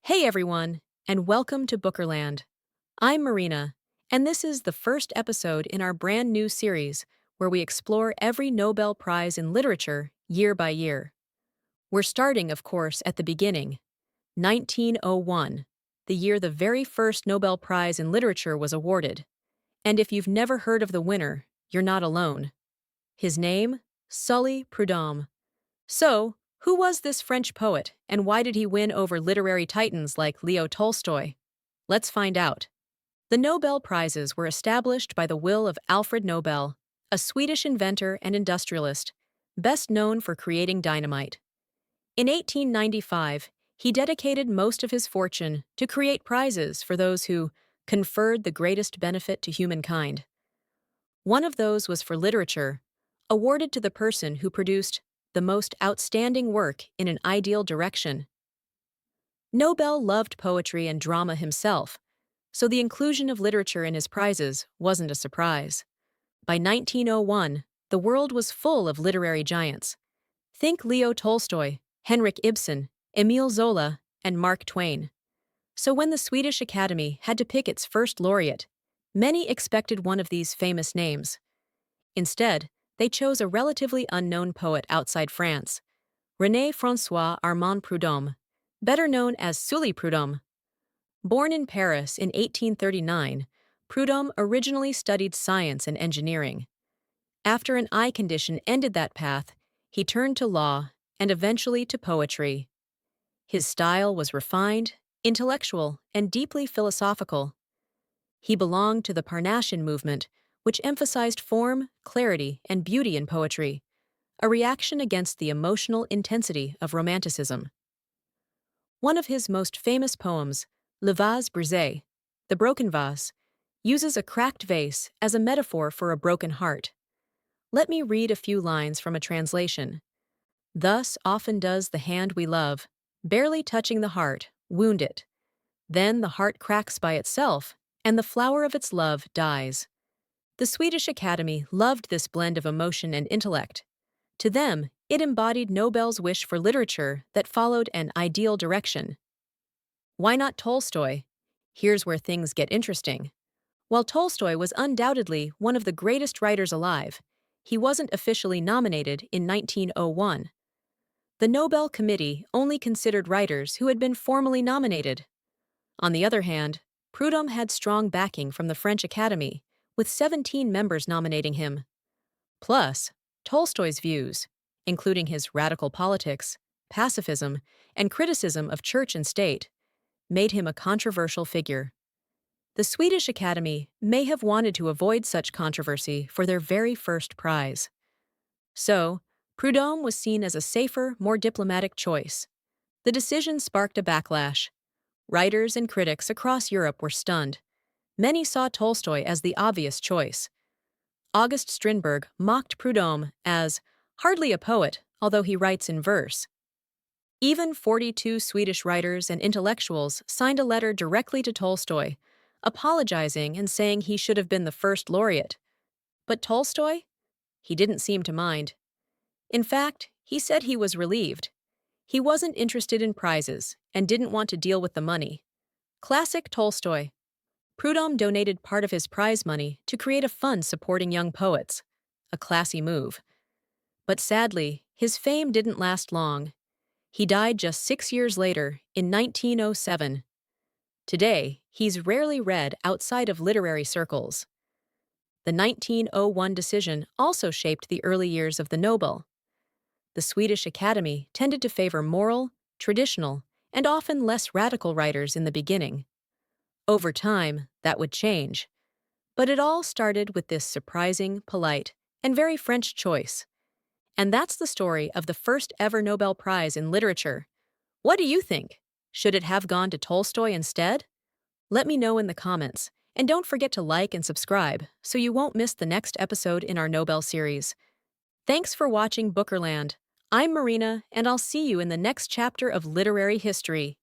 Hey everyone, and welcome to Bookerland. I'm Marina, and this is the first episode in our brand new series where we explore every Nobel Prize in literature year by year. We're starting, of course, at the beginning, 1901, the year the very first Nobel Prize in literature was awarded. And if you've never heard of the winner, you're not alone. His name? Sully Prudhomme. So, who was this French poet, and why did he win over literary titans like Leo Tolstoy? Let's find out. The Nobel Prizes were established by the will of Alfred Nobel, a Swedish inventor and industrialist, best known for creating dynamite. In 1895, he dedicated most of his fortune to create prizes for those who conferred the greatest benefit to humankind. One of those was for literature, awarded to the person who produced the most outstanding work in an ideal direction. Nobel loved poetry and drama himself, so the inclusion of literature in his prizes wasn't a surprise. By 1901, the world was full of literary giants. Think Leo Tolstoy, Henrik Ibsen, Émile Zola, and Mark Twain. So when the Swedish Academy had to pick its first laureate, many expected one of these famous names. Instead, they chose a relatively unknown poet outside France, René-François Armand Prudhomme, better known as Sully Prudhomme. Born in Paris in 1839, Prudhomme originally studied science and engineering. After an eye condition ended that path, he turned to law and eventually to poetry. His style was refined, intellectual, and deeply philosophical. He belonged to the Parnassian movement, which emphasized form, clarity, and beauty in poetry, a reaction against the emotional intensity of Romanticism. One of his most famous poems, Le Vase Brisé, The Broken Vase, uses a cracked vase as a metaphor for a broken heart. Let me read a few lines from a translation. Thus often does the hand we love, barely touching the heart, wound it. Then the heart cracks by itself, and the flower of its love dies. The Swedish Academy loved this blend of emotion and intellect. To them, it embodied Nobel's wish for literature that followed an ideal direction. Why not Tolstoy? Here's where things get interesting. While Tolstoy was undoubtedly one of the greatest writers alive, he wasn't officially nominated in 1901. The Nobel Committee only considered writers who had been formally nominated. On the other hand, Prudhomme had strong backing from the French Academy, with 17 members nominating him. Plus, Tolstoy's views, including his radical politics, pacifism, and criticism of church and state, made him a controversial figure. The Swedish Academy may have wanted to avoid such controversy for their very first prize. So, Prudhomme was seen as a safer, more diplomatic choice. The decision sparked a backlash. Writers and critics across Europe were stunned. Many saw Tolstoy as the obvious choice. August Strindberg mocked Prudhomme as hardly a poet, although he writes in verse. Even 42 Swedish writers and intellectuals signed a letter directly to Tolstoy, apologizing and saying he should have been the first laureate. But Tolstoy? He didn't seem to mind. In fact, he said he was relieved. He wasn't interested in prizes and didn't want to deal with the money. Classic Tolstoy. Prudhomme donated part of his prize money to create a fund supporting young poets, a classy move. But sadly, his fame didn't last long. He died just 6 years later, in 1907. Today, he's rarely read outside of literary circles. The 1901 decision also shaped the early years of the Nobel. The Swedish Academy tended to favor moral, traditional, and often less radical writers in the beginning. Over time, that would change. But it all started with this surprising, polite, and very French choice. And that's the story of the first ever Nobel Prize in literature. What do you think? Should it have gone to Tolstoy instead? Let me know in the comments, and don't forget to like and subscribe so you won't miss the next episode in our Nobel series. Thanks for watching Bookerland. I'm Marina, and I'll see you in the next chapter of literary history.